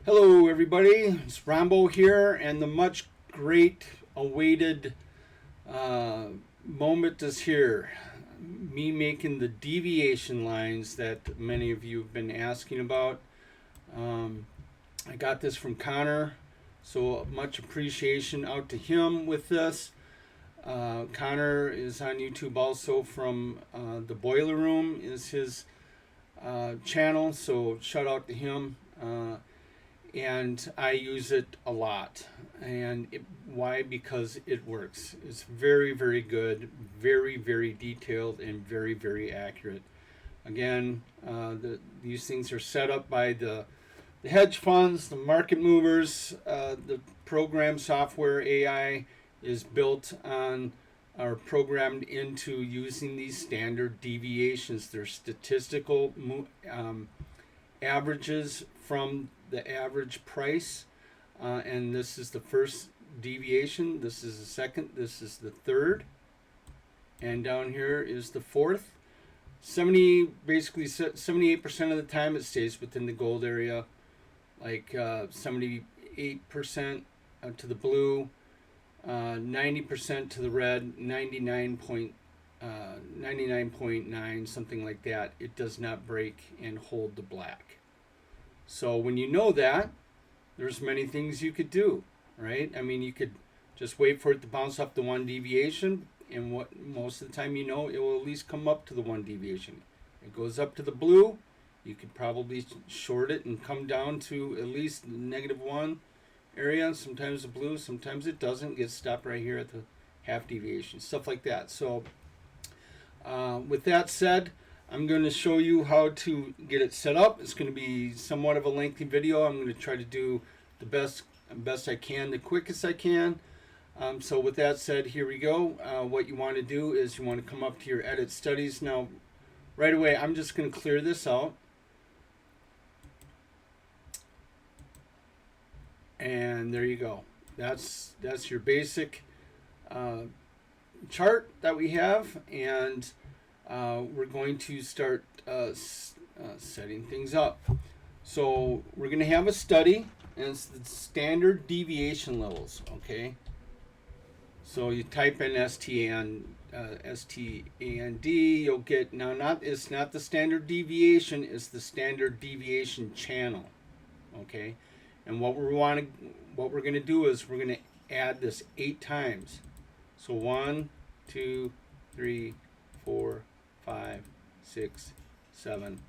Hello everybody, it's Rombo here, and the much great awaited moment is here. Me making the deviation lines that many of you have been asking about. Um, I got this from Connor, so much appreciation out to him with this. Connor is on YouTube also from the Boiler Room is his channel, so shout out to him. And I use it a lot. Why? Because it works. It's very, very good, very, very detailed, and very, very accurate. Again, these things are set up by the hedge funds, the market movers. The program software AI is built on or programmed into using these standard deviations. They're statistical averages from the average price, and this is the first deviation, this is the second, this is the third, and down here is the fourth. 78% of the time it stays within the gold area, like 78% to the blue, 90% to the red, 99.9, something like that. It does not break and hold the black. So when you know that, there's many things you could do, right? I mean, you could just wait for it to bounce off the one deviation, and what most of the time it will at least come up to the one deviation. It goes up to the blue, you could probably short it and come down to at least -1 area. Sometimes the blue, sometimes it doesn't. It gets stopped right here at the half deviation, stuff like that. So with that said, I'm going to show you how to get it set up. It's going to be somewhat of a lengthy video. I'm going to try to do the best I can, the quickest I can. So with that said, here we go. What you want to do is you want to come up to your edit studies. Now, right away, I'm just going to clear this out. And there you go. That's your basic chart that we have, and we're going to start setting things up. So we're going to have a study, and it's the standard deviation levels. Okay. So you type in STAND, you'll get it's not the standard deviation, it's the standard deviation channel. Okay. And what we're going to do is we're going to add this 8 times. So 1, 2, 3, 4, 5, 6, 7,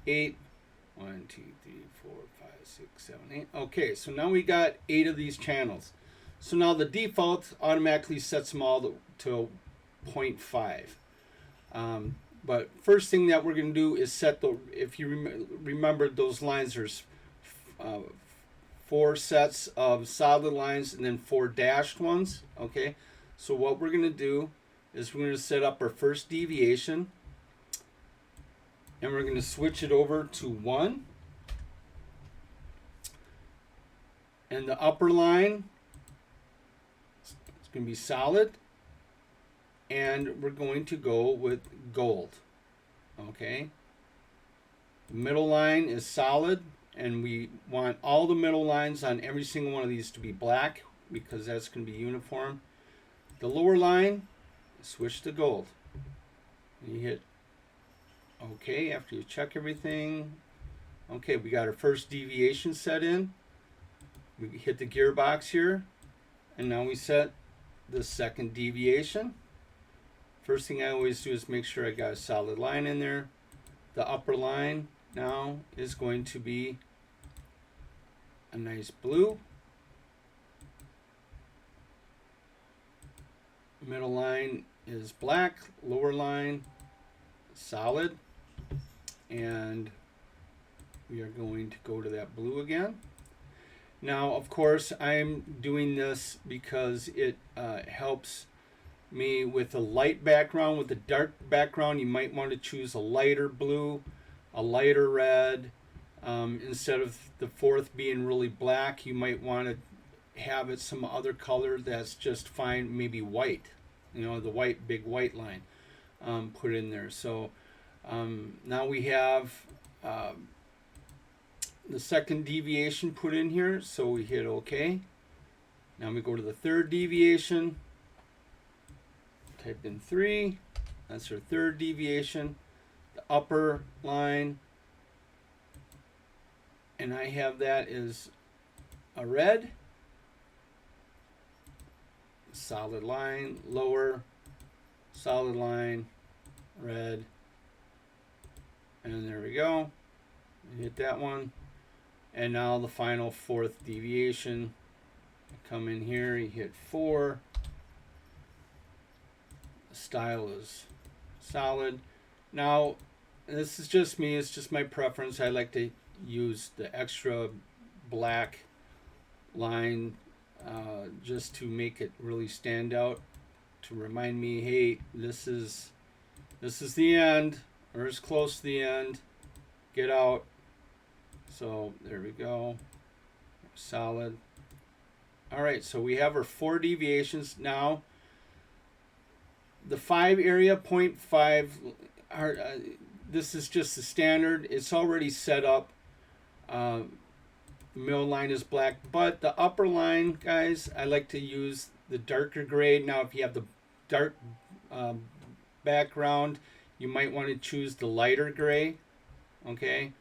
8. 1, 2, 3, 4, 5, 6, 7, 8. Okay, so now we got 8 of these channels. So now the default automatically sets them all to 0.5. But first thing that we're going to do is set if you remember those lines, there's 4 sets of solid lines and then 4 dashed ones. Okay, so what we're going to do is we're going to set up our first deviation, and we're going to switch it over to 1. And the upper line, it's going to be solid, and we're going to go with gold. Okay, the middle line is solid, and we want all the middle lines on every single one of these to be black because that's going to be uniform. The lower line, switch to gold. And you hit OK after you check everything. Okay, we got our first deviation set in. We hit the gearbox here, and now we set the second deviation. First thing I always do is make sure I got a solid line in there. The upper line now is going to be a nice blue. Middle line is black, lower line solid, and we are going to go to that blue again. Now, of course, I'm doing this because it helps me with a light background. With a dark background, you might want to choose a lighter blue, a lighter red. Instead of the fourth being really black, you might want to have it some other color that's just fine, maybe white. The big white line put in there. So now we have the second deviation put in here, so we hit OK. Now we go to the third deviation, type in 3, that's our third deviation, the upper line, and I have that as a red, solid line, lower, solid line, red, and there we go. Hit that one. And now the final fourth deviation. Come in here, you hit 4. The style is solid. Now, this is just me, it's just my preference. I like to use the extra black line just to make it really stand out, to remind me, hey, this is the end, or as close to the end. Get out. So there we go. Solid. All right, so we have our 4 deviations now. The 5 area, 0.5, this is just the standard. It's already set up. Middle line is black, but the upper line, guys, I like to use the darker gray. Now, if you have the dark background, you might want to choose the lighter gray. Okay,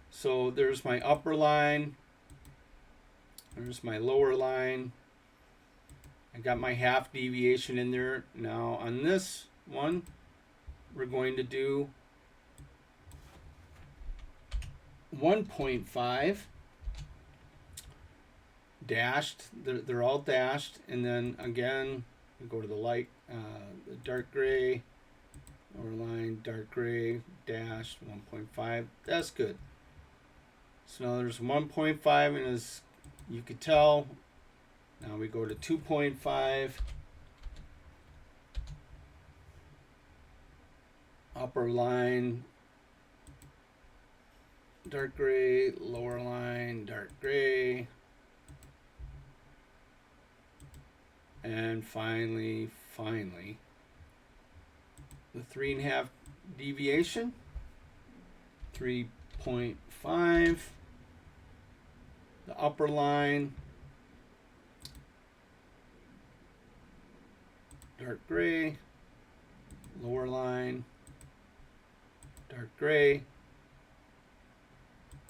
so there's my upper line. There's my lower line. I got my half deviation in there. Now on this one, we're going to do 1.5 dashed. They're all dashed, and then again, we go to the light, the dark gray, lower line, dark gray, dashed, 1.5. That's good. So now there's 1.5, and as you could tell, now we go to 2.5. Upper line, dark gray, lower line, dark gray. And finally, the 3.5 deviation, 3.5. The upper line, dark gray, lower line, dark gray.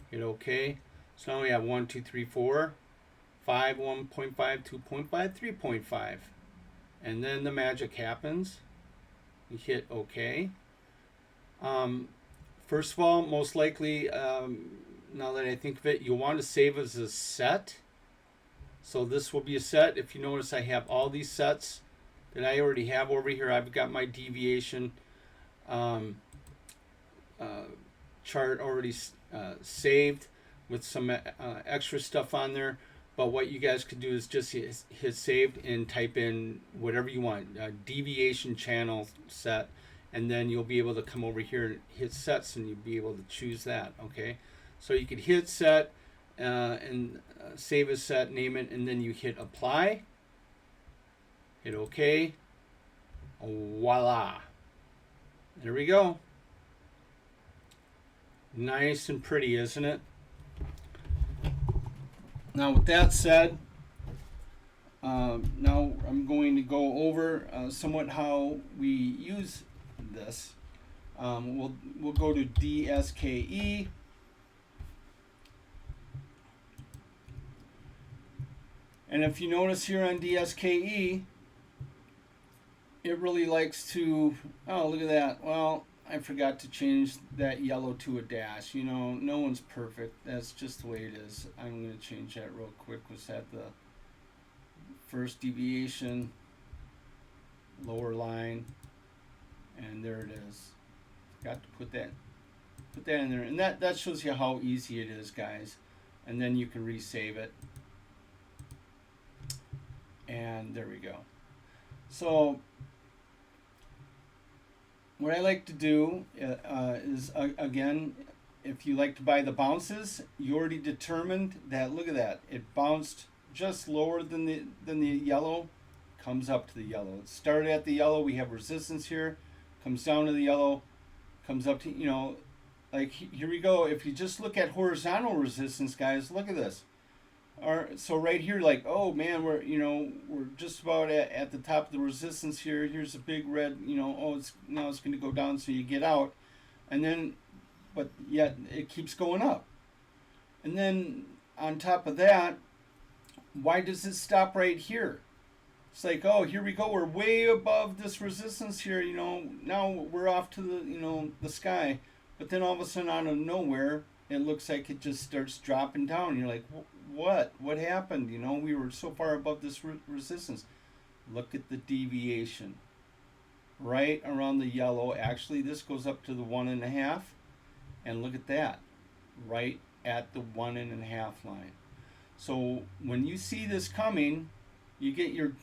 Hit OK. So now we have 1, 2, 3, 4, 5, 1.5, 2.5, 3.5. And then the magic happens. You hit OK. First of all, most likely, now that I think of it, you'll want to save as a set. So this will be a set. If you notice, I have all these sets that I already have over here. I've got my deviation chart already saved with some extra stuff on there. But what you guys could do is just hit saved and type in whatever you want, deviation channel set, and then you'll be able to come over here and hit sets, and you'll be able to choose that. Okay, so you could hit set and save as set, name it, and then you hit apply. Hit OK. Voila. There we go. Nice and pretty, isn't it? Now, with that said, now I'm going to go over somewhat how we use this. We'll go to DSKE. And if you notice here on DSKE, it really likes to, oh, look at that. Well, I forgot to change that yellow to a dash. You know, no one's perfect. That's just the way it is. I'm going to change that real quick. Was that the first deviation, lower line, and there it is. Got to put that in there. And that shows you how easy it is, guys. And then you can resave it. And there we go. So what I like to do is, again, if you like to buy the bounces, you already determined that, look at that, it bounced just lower than the yellow, comes up to the yellow. It started at the yellow, we have resistance here, comes down to the yellow, comes up to, you know, like here we go. If you just look at horizontal resistance, guys, look at this. So right here, like, oh man, we're just about at the top of the resistance here. Here's a big red, oh, it's going to go down, so you get out, and then, but yet it keeps going up, and then on top of that, why does it stop right here? It's like, oh, here we go, we're way above this resistance here, now we're off to the sky, but then all of a sudden out of nowhere, it looks like it just starts dropping down. You're like, what happened? We were so far above this resistance. Look at the deviation right around the yellow. Actually, this goes up to the 1.5, and look at that, right at the 1.5 line. So when you see this coming, you get your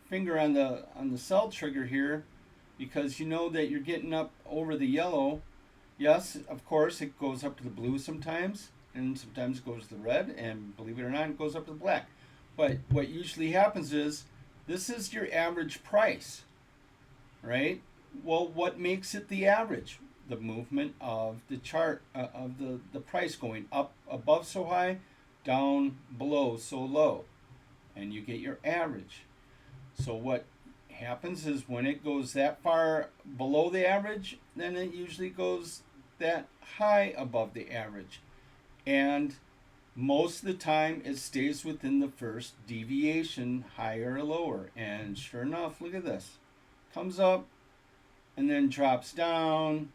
finger on the sell trigger here, because you know that you're getting up over the yellow. Yes, of course, it goes up to the blue sometimes, and sometimes it goes to the red, and believe it or not, it goes up to the black. But what usually happens is, this is your average price, right? Well, what makes it the average? The movement of the chart, of the price going up above so high, down below so low, and you get your average. So what happens is, when it goes that far below the average, then it usually goes that high above the average, and most of the time it stays within the first deviation, higher or lower. And sure enough, look at this, comes up and then drops down.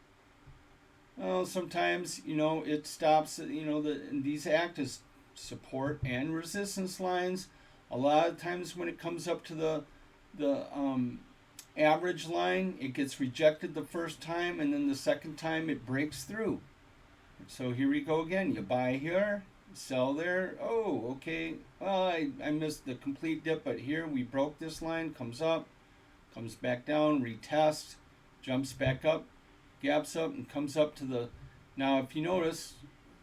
Well, sometimes it stops. These act as support and resistance lines. A lot of times when it comes up to the average line, it gets rejected the first time, and then the second time it breaks through. So here we go again. You buy here, sell there. Oh, okay. Well, I missed the complete dip, but here we broke this line, comes up, comes back down, retests, jumps back up, gaps up, and comes up to the. Now, if you notice,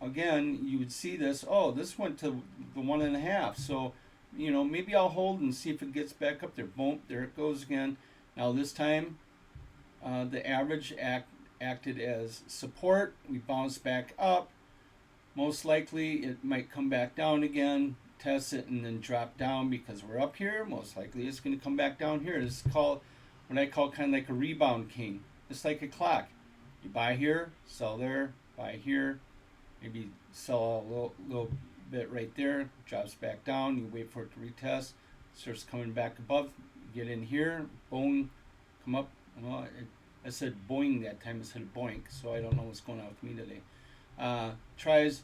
again, you would see this. Oh, this went to the 1.5. So, maybe I'll hold and see if it gets back up there. Boom, there it goes again. Now this time, the average acted as support. We bounce back up. Most likely, it might come back down again, test it, and then drop down because we're up here. Most likely, it's going to come back down here. This is called what I call kind of like a rebound king. It's like a clock. You buy here, sell there, buy here, maybe sell a little bit right there, drops back down, you wait for it to retest, starts coming back above, you get in here, boom, come up. Well, I said boing that time instead of boink, so I don't know what's going on with me today. Tries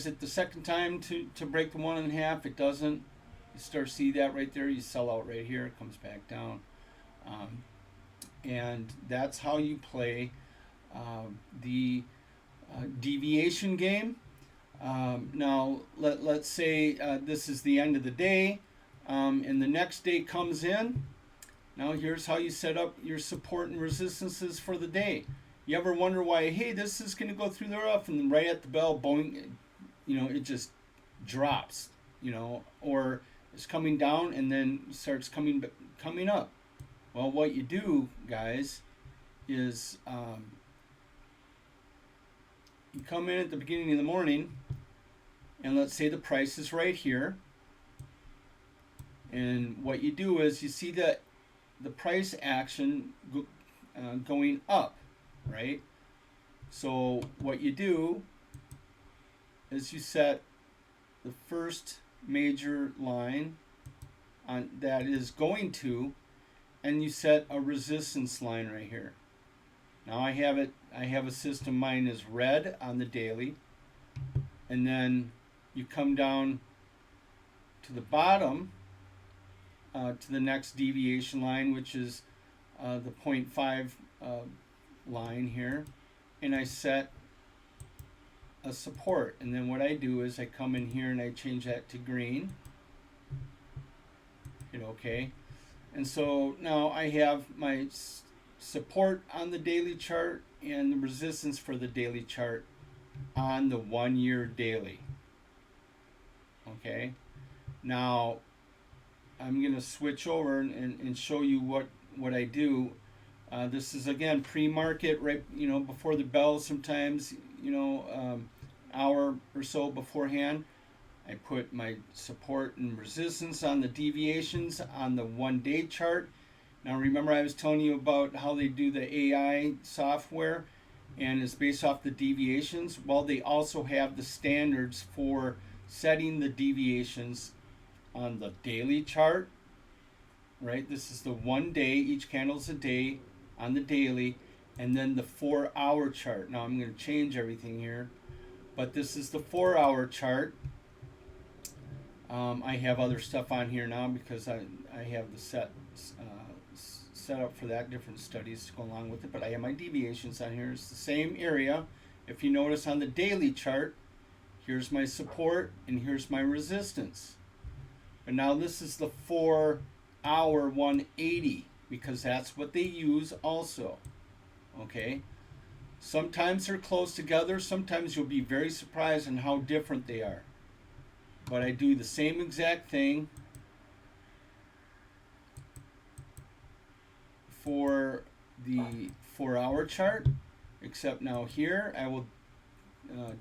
it the second time to break the 1.5, it doesn't. You start to see that right there, you sell out right here, it comes back down. And that's how you play the deviation game. Now, let's say this is the end of the day, and the next day comes in. Now, here's how you set up your support and resistances for the day. You ever wonder why, hey, this is going to go through the rough, and then right at the bell, boing, it just drops, or it's coming down and then starts coming up. Well, what you do, guys, is you come in at the beginning of the morning, and let's say the price is right here. And what you do is you see that the price action going up, right? So what you do is you set the first major line on that is going to, and you set a resistance line right here. Now I have a system, mine is red on the daily, and then you come down to the bottom to the next deviation line, which is the 0.5 line here, and I set a support. And then what I do is I come in here and I change that to green. Hit OK. And so now I have my support on the daily chart and the resistance for the daily chart on the 1 year daily. Okay. Now I'm going to switch over and show you what I do. This is again pre-market, right? Before the bell. Sometimes, hour or so beforehand. I put my support and resistance on the deviations on the 1 day chart. Now remember I was telling you about how they do the AI software and it's based off the deviations. Well, they also have the standards for setting the deviations on the daily chart, right? This is the 1 day, each candle's a day on the daily, and then the 4 hour chart. Now I'm going to change everything here, but this is the 4 hour chart. I have other stuff on here now because I have the set up for that, different studies to go along with it, but I have my deviations on here. It's the same area. If you notice on the daily chart, here's my support and here's my resistance. But now this is the 4 hour 180 because that's what they use also. Okay? Sometimes they're close together. Sometimes you'll be very surprised on how different they are. But I do the same exact thing for the 4 hour chart, except now here I will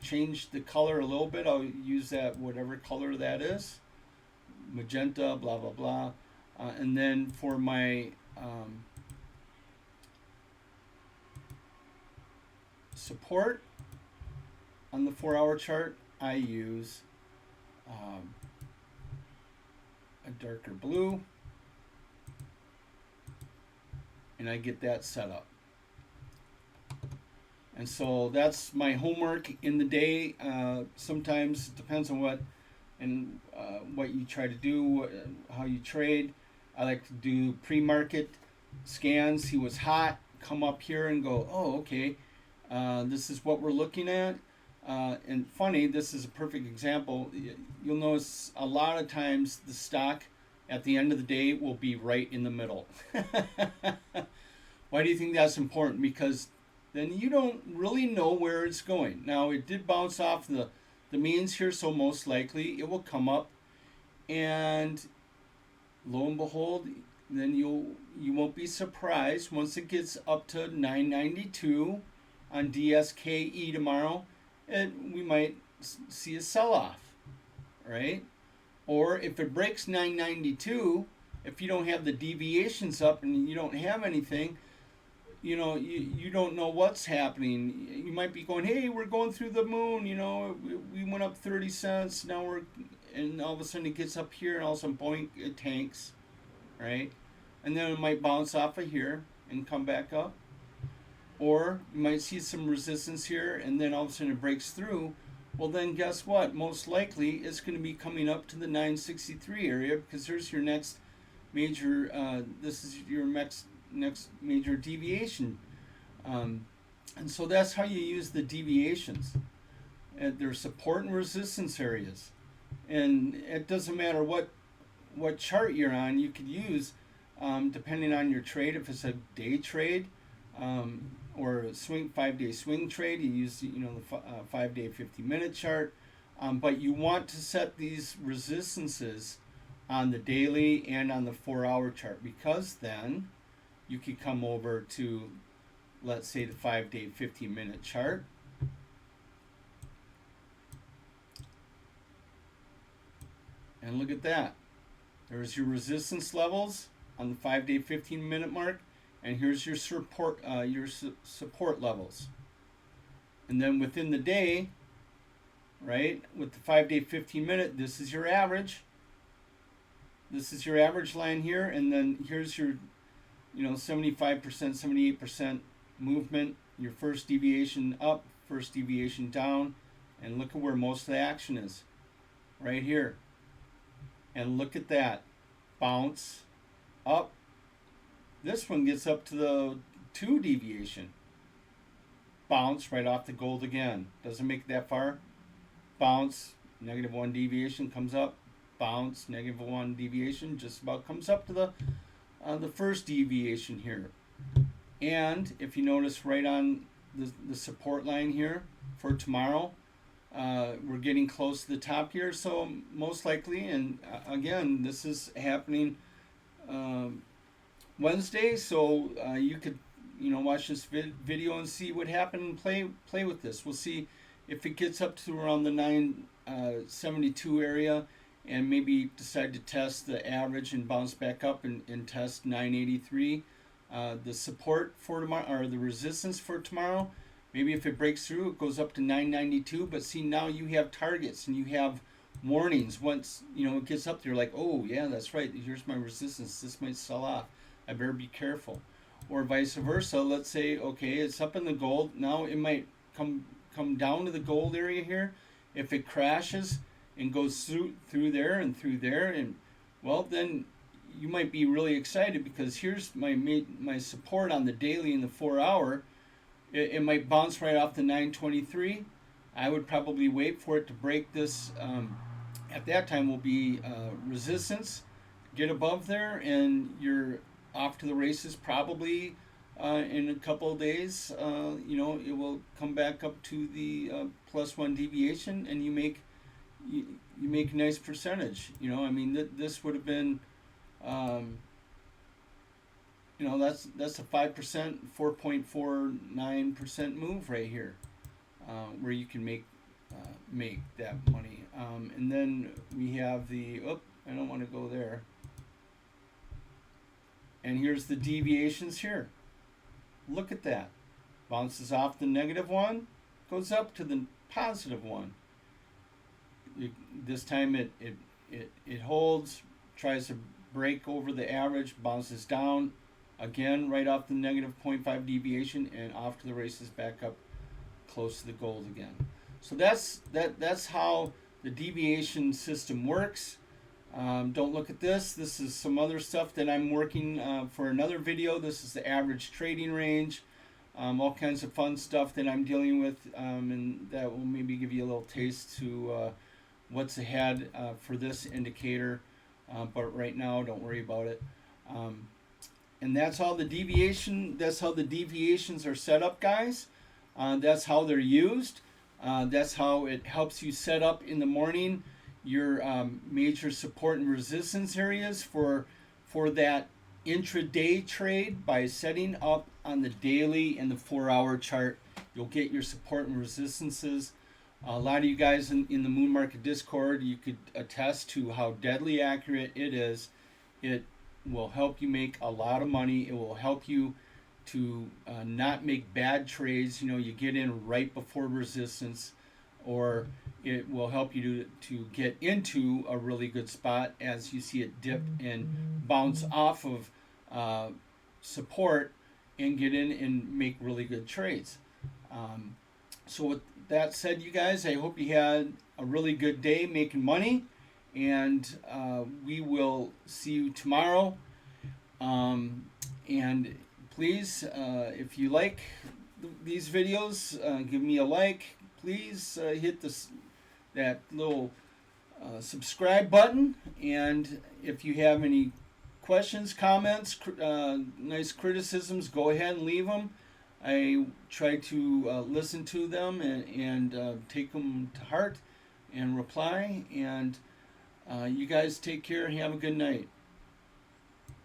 change the color a little bit. I'll use that whatever color that is, magenta, blah blah blah, and then for my support on the 4 hour chart, I use a darker blue, and I get that set up. And so that's my homework in the day. Sometimes it depends on what you try to do, how you trade. I like to do pre-market scans, see what's hot, come up here and go, oh, okay, this is what we're looking at. And funny, this is a perfect example. You'll notice a lot of times the stock at the end of the day will be right in the middle. Why do you think that's important? Because then you don't really know where it's going. Now, it did bounce off the means here, so most likely it will come up, and lo and behold, then you won't be surprised once it gets up to 992 on DSKE tomorrow, and we might see a sell-off, right? Or if it breaks 992, if you don't have the deviations up and you don't have anything, you don't know what's happening. You might be going, hey, we're going through the moon, we went up 30 cents, and all of a sudden it gets up here and all of a sudden, boink, it tanks, right? And then it might bounce off of here and come back up. Or you might see some resistance here and then all of a sudden it breaks through. Well, then guess what? Most likely it's going to be coming up to the 963 area because there's your next major, this is your next major deviation. And so that's how you use the deviations. And there's support and resistance areas. And it doesn't matter what chart you're on, you could use, depending on your trade. If it's a day trade, or a 5-day swing trade, you use the 5-day 50-minute chart, but you want to set these resistances on the daily and on the 4-hour chart, because then you could come over to, let's say, the 5-day 50-minute chart, and look at that. There's your resistance levels on the 5-day 15-minute mark. And here's your support levels. And then within the day, right, with the 5-day 15-minute, this is your average. This is your average line here, and then here's your 75%, 78% movement, your first deviation up, first deviation down, and look at where most of the action is. Right here. And look at that. Bounce up. This one gets up to the 2 deviation. Bounce right off the gold again. Doesn't make it that far. Bounce, -1 deviation, comes up. Bounce, -1 deviation, just about comes up to the first deviation here. And if you notice right on the support line here for tomorrow, we're getting close to the top here. So most likely, and again, this is happening Wednesday, so you could watch this video and see what happened and play with this. We'll see if it gets up to around the 972 area, and maybe decide to test the average and bounce back up and test 983. The support for tomorrow, or the resistance for tomorrow, maybe if it breaks through, it goes up to 992. But see, now you have targets and you have warnings. Once it gets up there, like, oh yeah, that's right, here's my resistance, this might sell off, I better be careful. Or vice versa, let's say, okay, it's up in the gold, now it might come down to the gold area here. If it crashes and goes through there and through there, and well, then you might be really excited, because here's my support on the daily and the 4 hour. It might bounce right off the 923. I would probably wait for it to break this. At that time will be resistance. Get above there, and you're off to the races. Probably in a couple of days, it will come back up to the +1 deviation, and you make a nice percentage. I mean, this would have been, that's a 5%, 4.49% move right here, where you can make that money. And then we have I don't want to go there. And here's the deviations here. Look at that. Bounces off the -1, goes up to the +1. This time it holds, tries to break over the average, bounces down again right off the -0.5 deviation, and off to the races, back up close to the gold again. So that's how the deviation system works. Don't look at this. This is some other stuff that I'm working for another video. This is the average trading range. All kinds of fun stuff that I'm dealing with, and that will maybe give you a little taste to what's ahead for this indicator. But right now, don't worry about it. And that's how the deviations are set up, guys. That's how they're used. That's how it helps you set up in the morning your major support and resistance areas for that intraday trade. By setting up on the daily and the 4 hour chart, you'll get your support and resistances. A lot of you guys in the Moon Market Discord, you could attest to how deadly accurate it is. It will help you make a lot of money. It will help you to not make bad trades. You get in right before resistance, or it will help you to get into a really good spot as you see it dip and bounce off of support, and get in and make really good trades. So with that said, you guys, I hope you had a really good day making money, and we will see you tomorrow. And please, if you like these videos, give me a like. Please hit that little subscribe button. And if you have any questions, comments, nice criticisms, go ahead and leave them. I try to listen to them and take them to heart and reply. And you guys take care and have a good night.